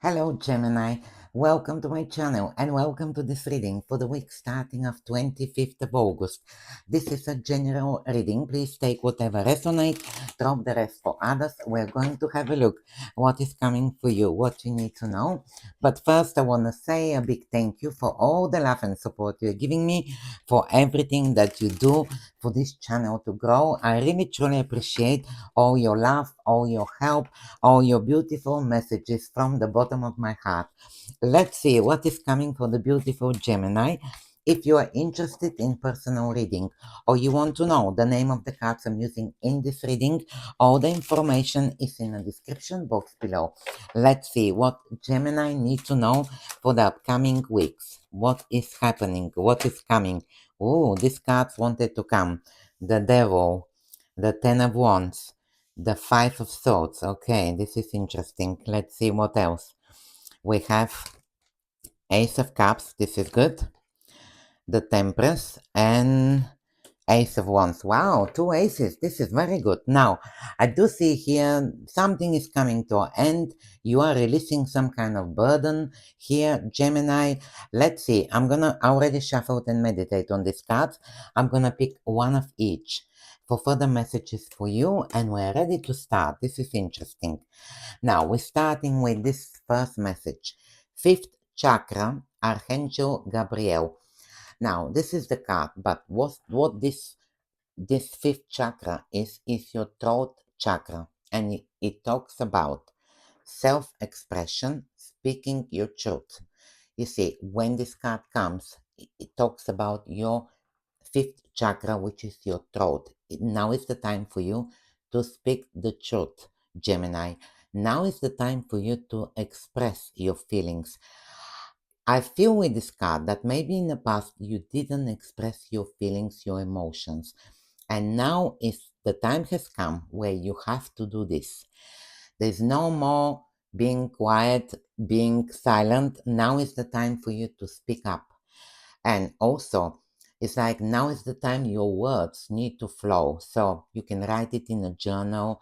Hello, Gemini. Welcome to my channel and welcome to this reading for the week starting of 25th of August. This is a general reading. Please take whatever resonates, drop the rest for others. We're going to have a look what is coming for you, what you need to know. But first, I want to say a big thank you for all the love and support you're giving me, for everything that you do for this channel to grow. I really truly appreciate all your love, all your help, all your beautiful messages from the bottom of my heart. Let's see what is coming for the beautiful Gemini. If you are interested in personal reading or you want to know the name of the cards I'm using in this reading, all the information is in the description box below. Let's see what Gemini need to know for the upcoming weeks. What is happening? What is coming? Oh, these cards wanted to come. The Devil, the Ten of Wands, the Five of Swords. Okay, this is interesting. Let's see what else. We have Ace of Cups. This is good. The Temperance and Ace of Wands. Wow, two aces. This is very good. Now, I do see here something is coming to an end. You are releasing some kind of burden here, Gemini. Let's see. I'm gonna already shuffle and meditate on these cards. I'm gonna pick one of each for further messages for you, and we're ready to start. This is interesting. Now, we're starting with this first message. Fifth chakra, Archangel Gabriel. Now, this is the card, but what this fifth chakra is your throat chakra, and it talks about self-expression, speaking your truth. You see, when this card comes, it talks about your fifth chakra, which is your throat. Now is the time for you to speak the truth, Gemini. Now is the time for you to express your feelings. I feel with this card that maybe in the past you didn't express your feelings, your emotions. And now is the time has come where you have to do this. There's no more being quiet, being silent. Now is the time for you to speak up. And also, it's like now is the time your words need to flow. So you can write it in a journal,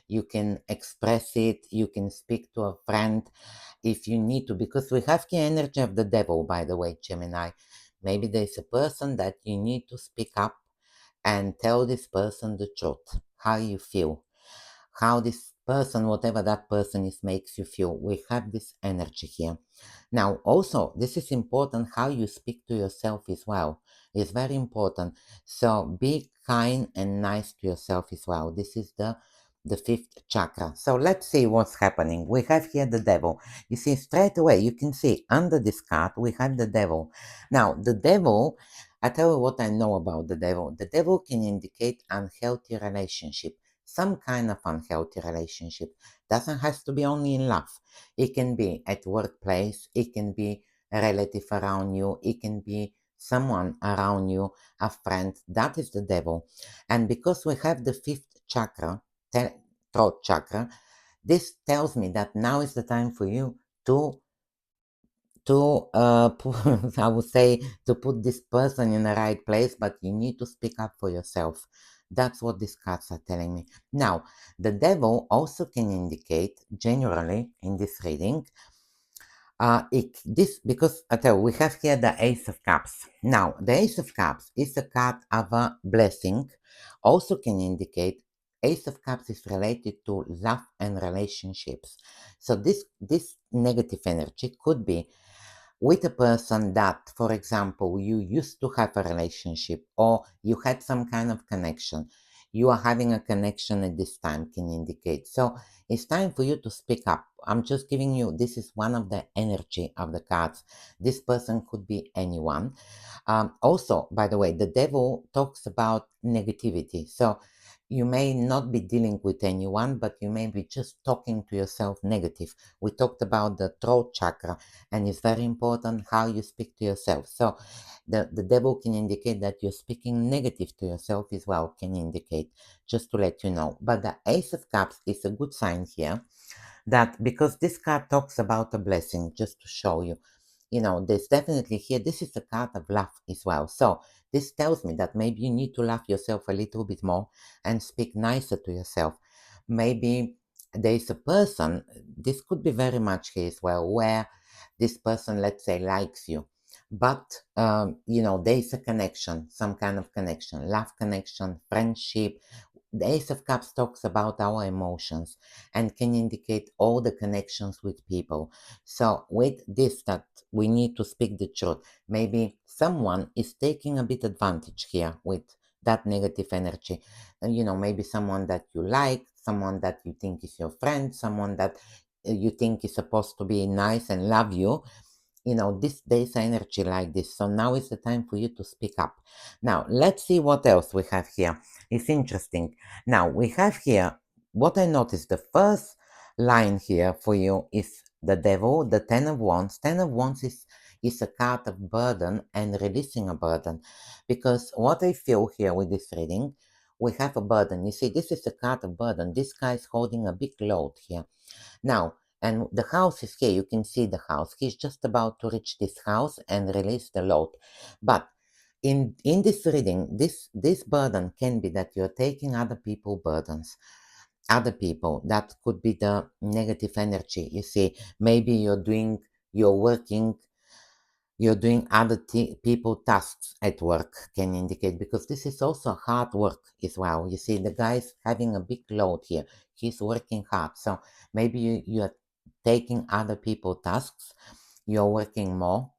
you can express it, you can speak to a friend if you need to, because we have the energy of the devil, by the way, Gemini. Maybe there's a person that you need to speak up and tell this person the truth, how you feel, how this person, whatever that person is, makes you feel. We have this energy here. Now, also, this is important how you speak to yourself as well. It's very important. So be kind and nice to yourself as well. This is the fifth chakra. So let's see what's happening. We have here the devil. You see, straight away, you can see under this card, we have the devil. Now, the devil, I tell you what I know about the devil. The devil can indicate unhealthy relationship, some kind of unhealthy relationship. Doesn't have to be only in love. It can be at workplace, it can be a relative around you, it can be someone around you, a friend. That is the devil. And because we have the fifth chakra, throat chakra, this tells me that now is the time for you to I would say to put this person in the right place, but you need to speak up for yourself. That's what these cards are telling me. Now, the devil also can indicate, generally in this reading, because I tell you, we have here the Ace of Cups. Now, the Ace of Cups is a card of a blessing. Also can indicate Ace of Cups is related to love and relationships. So this negative energy could be with a person that, for example, you used to have a relationship or you had some kind of connection. You are having a connection at this time, can indicate. So it's time for you to speak up. I'm just giving you, this is one of the energy of the cards. This person could be anyone. Also, by the way, the devil talks about negativity. So you may not be dealing with anyone, but you may be just talking to yourself negative. We talked about the throat chakra, and it's very important how you speak to yourself. So the devil can indicate that you're speaking negative to yourself as well, can indicate, just to let you know. But the Ace of Cups is a good sign here, that because this card talks about a blessing, just to show you, there's definitely here, this is a card of love as well. So this tells me that maybe you need to love yourself a little bit more and speak nicer to yourself. Maybe there is a person, this could be very much here as well, where this person, let's say, likes you. But, there is a connection, some kind of connection, love connection, friendship. The Ace of Cups talks about our emotions and can indicate all the connections with people. So with this, that we need to speak the truth. Maybe someone is taking a bit advantage here with that negative energy. And, maybe someone that you like, someone that you think is your friend, someone that you think is supposed to be nice and love you. This day's energy like this. So now is the time for you to speak up. Now, let's see what else we have here. It's interesting. Now, we have here, what I noticed, the first line here for you is the devil, the 10 of wands. 10 of wands is a card of burden and releasing a burden. Because what I feel here with this reading, we have a burden. You see, this is a card of burden. This guy is holding a big load here. Now, and the house is here. You can see the house. He's just about to reach this house and release the load. But in this reading, this burden can be that you're taking other people's burdens. Other people, that could be the negative energy. You see, maybe you're doing other people tasks at work, can indicate, because this is also hard work as well. You see, the guy's having a big load here. He's working hard. So maybe you're taking other people tasks. You're working more.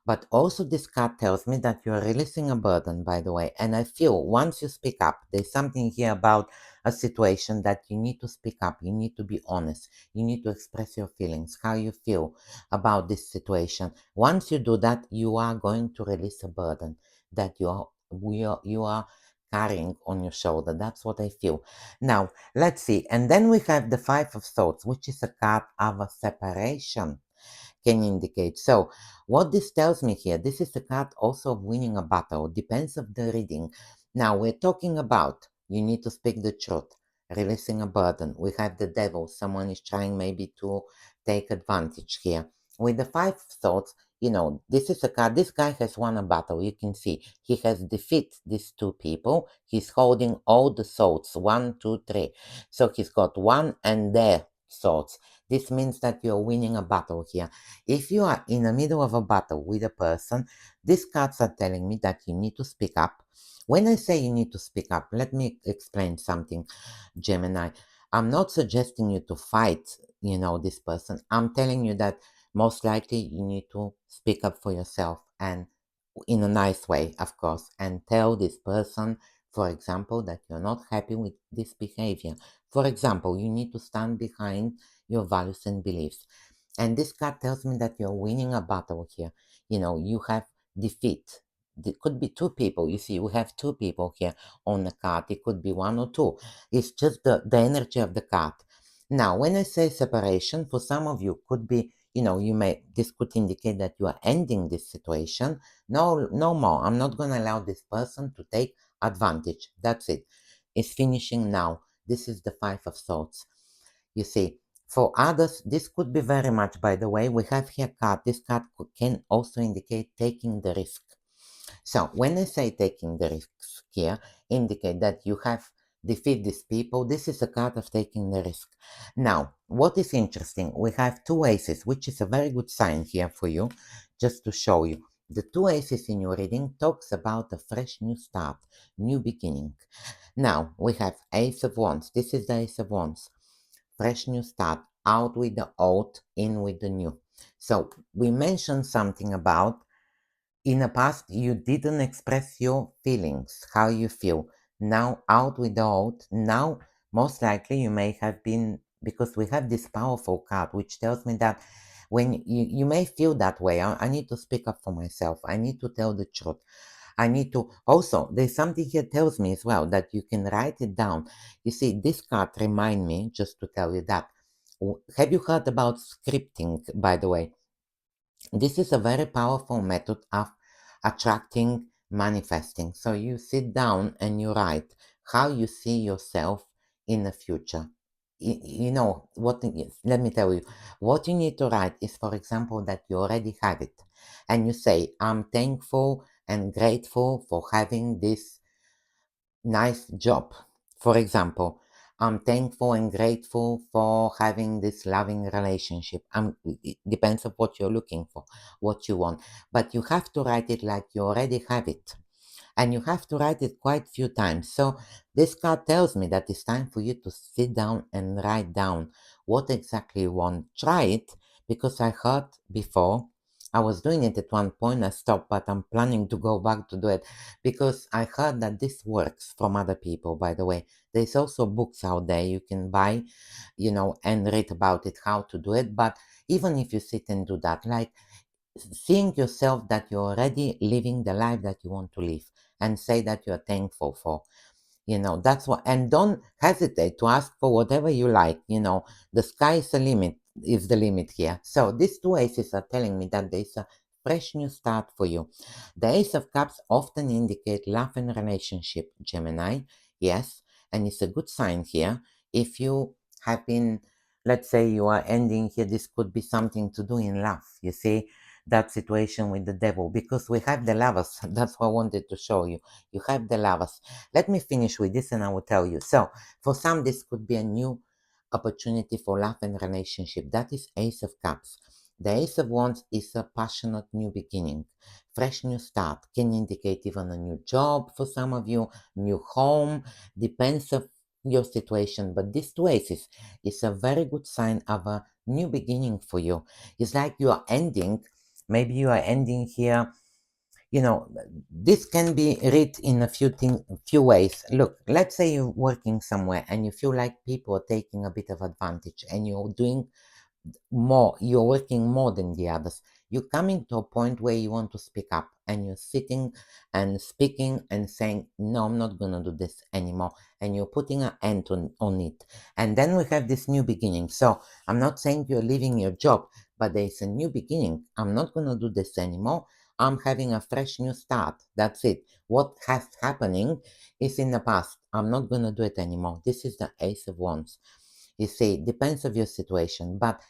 But also this card tells me that you're releasing a burden, by the way. And I feel once you speak up, there's something here about a situation that you need to speak up. You need to be honest. You need to express your feelings, how you feel about this situation. Once you do that, you are going to release a burden that you are carrying on your shoulder. That's what I feel. Now, let's see. And then we have the Five of Swords, which is a card of a separation, can indicate. So what this tells me here, this is a card also of winning a battle, depends of the reading. Now we're talking about you need to speak the truth, releasing a burden. We have the devil, someone is trying maybe to take advantage here. With the Five of Swords, this is a card, this guy has won a battle. You can see he has defeated these two people. He's holding all the swords, 1, 2, 3. So he's got one and their swords. This means that you're winning a battle here. If you are in the middle of a battle with a person, these cards are telling me that you need to speak up. When I say you need to speak up, let me explain something, Gemini. I'm not suggesting you to fight, this person. I'm telling you that most likely you need to speak up for yourself, and in a nice way, of course, and tell this person, for example, that you're not happy with this behavior. For example, you need to stand behind your values and beliefs. And this card tells me that you're winning a battle here. You have defeat. It could be two people. You see, we have two people here on the card. It could be one or two. It's just the energy of the card. Now, when I say separation, for some of you could be, this could indicate that you are ending this situation. No, no more. I'm not going to allow this person to take advantage. That's it. It's finishing now. This is the Five of Swords. You see, for others, this could be very much, by the way, we have here card. This card can also indicate taking the risk. So when I say taking the risks here, indicate that you have defeat these people. This is a card of taking the risk. Now, what is interesting, we have two aces, which is a very good sign here for you, just to show you. The two aces in your reading talks about a fresh new start, new beginning. Now, we have Ace of Wands. This is the Ace of Wands. Fresh new start, out with the old, in with the new. So we mentioned something about in the past you didn't express your feelings, how you feel. Now out with the old. Now most likely you may have been, because we have this powerful card which tells me that when you may feel that way, I need to speak up for myself. I need to tell the truth. I need to also, there's something here tells me as well that you can write it down. You see, this card remind me, just to tell you that. Have you heard about scripting, by the way? This is a very powerful method of attracting, manifesting. So you sit down and you write how you see yourself in the future. You know what? Let me tell you, what you need to write is, for example, that you already have it, and you say, "I'm thankful and grateful for having this nice job." For example, I'm thankful and grateful for having this loving relationship. It depends on what you're looking for, what you want. But you have to write it like you already have it. And you have to write it quite a few times. So this card tells me that it's time for you to sit down and write down what exactly you want. Try it, because I heard before, I was doing it at one point, I stopped, but I'm planning to go back to do it because I heard that this works from other people, by the way. There's also books out there you can buy, and read about it, how to do it. But even if you sit and do that, like seeing yourself that you're already living the life that you want to live, and say that you're thankful for, that's what. And don't hesitate to ask for whatever you like. The sky is the limit, here. So these two aces are telling me that there's a fresh new start for you. The Ace of Cups often indicate love and relationship, Gemini. Yes, and it's a good sign here. If you have been, let's say you are ending here, this could be something to do in love. You see that situation with the devil, because we have the lovers. That's what I wanted to show you. You have the lovers. Let me finish with this and I will tell you. So, for some, this could be a new opportunity for love and relationship. That is Ace of Cups. The Ace of Wands is a passionate new beginning, fresh new start. Can indicate even a new job for some of you, new home, depends of your situation. But these two aces is a very good sign of a new beginning for you. It's like you are ending, maybe you are ending here. This can be read in a few ways. Look, let's say you're working somewhere and you feel like people are taking a bit of advantage, and you're doing more, you're working more than the others. You're coming to a point where you want to speak up, and you're sitting and speaking and saying, no, I'm not going to do this anymore. And you're putting an end on it. And then we have this new beginning. So I'm not saying you're leaving your job, but there's a new beginning. I'm not going to do this anymore. I'm having a fresh new start. That's it. What has happening is in the past. I'm not going to do it anymore. This is the Ace of Wands. You see, depends of your situation, but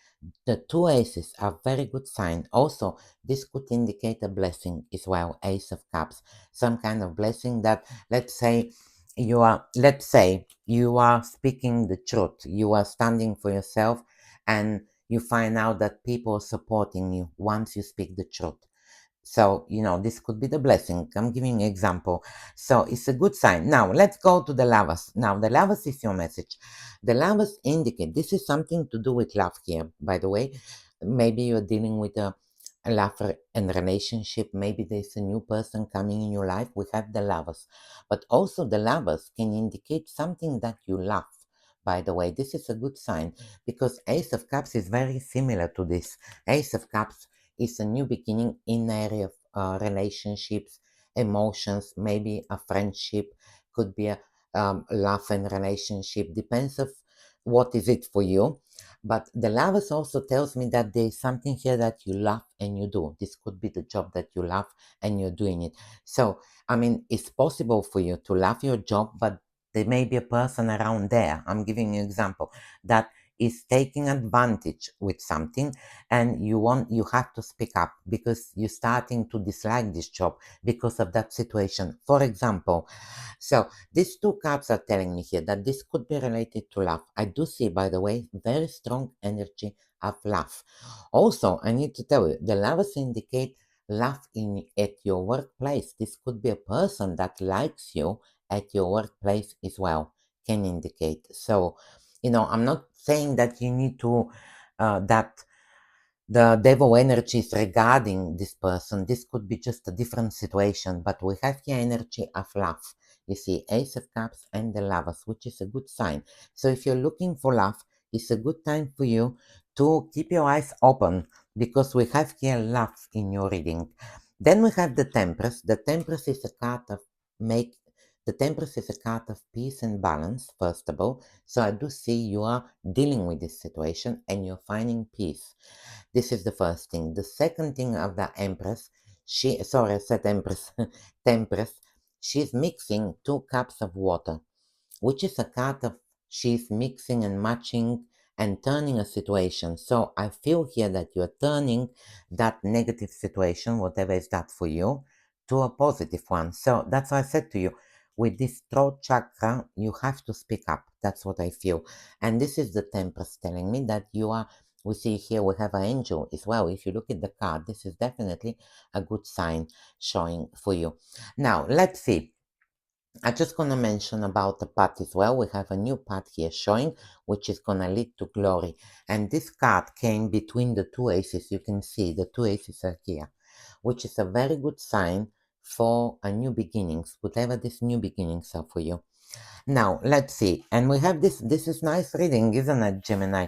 the two aces are very good sign. Also, this could indicate a blessing as well. Ace of Cups, some kind of blessing that, let's say you are speaking the truth, you are standing for yourself, and you find out that people are supporting you once you speak the truth. So, this could be the blessing. I'm giving an example. So it's a good sign. Now, let's go to the lovers. Now, the lovers is your message. The lovers indicate this is something to do with love here, by the way. Maybe you're dealing with a love and relationship. Maybe there's a new person coming in your life. We have the lovers. But also, the lovers can indicate something that you love. By the way, this is a good sign, because Ace of Cups is very similar to this. Ace of Cups is a new beginning in the area of relationships, emotions, maybe a friendship, could be a love and relationship, depends of what is it for you. But the lovers also tells me that there is something here that you love and you do. This could be the job that you love and you're doing it. So, it's possible for you to love your job, but there may be a person around there. I'm giving you an example that is taking advantage with something, and you have to speak up because you're starting to dislike this job because of that situation, for example. So these two cards are telling me here that this could be related to love. I do see, by the way, very strong energy of love. Also, I need to tell you, the lovers indicate love at your workplace. This could be a person that likes you at your workplace as well, can indicate. So, I'm not saying that you need to that the devil energies regarding this person. This could be just a different situation, but we have here energy of love. You see, Ace of Cups and the Lovers, which is a good sign. So if you're looking for love, it's a good time for you to keep your eyes open, because we have here love in your reading. Then we have the Temperance. The Temperance is a card of make. The Temperance is a card of peace and balance, first of all. So I do see you are dealing with this situation and you're finding peace. This is the first thing. The second thing of the Empress, sorry, I said Empress, Tempress, she's mixing 2 cups of water, which is a card of she's mixing and matching and turning a situation. So I feel here that you're turning that negative situation, whatever is that for you, to a positive one. So that's why I said to you, with this throat chakra, you have to speak up. That's what I feel. And this is the Temperance telling me that you are, we see here we have an angel as well. If you look at the card, this is definitely a good sign showing for you. Now, let's see. I'm just going to mention about the path as well. We have a new path here showing, which is going to lead to glory. And this card came between the two aces. You can see the two aces are here, which is a very good sign for a new beginnings, whatever these new beginnings are for you. Now, let's see. And we have this is nice reading, isn't it, Gemini?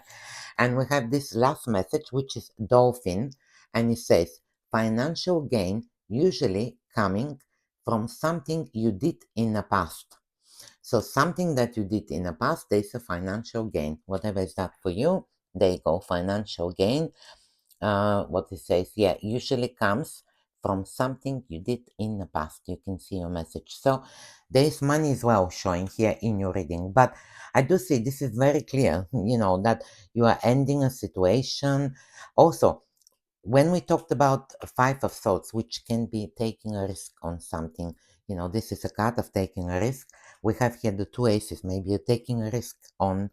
And we have this last message, which is dolphin. And it says, financial gain usually coming from something you did in the past. So something that you did in the past, there's a financial gain. Whatever is that for you, there you go, financial gain. What it says, yeah, usually comes from something you did in the past. You can see your message. So there is money as well showing here in your reading. But I do see this is very clear, that you are ending a situation. Also, when we talked about Five of Swords, which can be taking a risk on something, this is a card of taking a risk. We have here the two aces. Maybe you're taking a risk on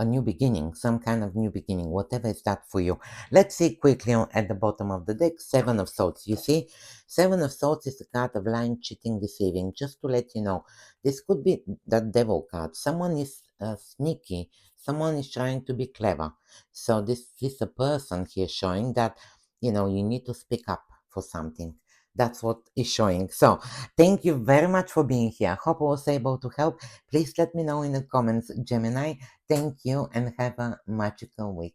a new beginning, some kind of new beginning, whatever is that for you. Let's see quickly at the bottom of the deck, Seven of Swords. You see, Seven of Swords is the card of lying, cheating, deceiving. Just to let you know, this could be the devil card. Someone is sneaky. Someone is trying to be clever. So this is a person here showing that, you need to speak up for something. That's what is showing. So thank you very much for being here. Hope I was able to help. Please let me know in the comments, Gemini. Thank you and have a magical week.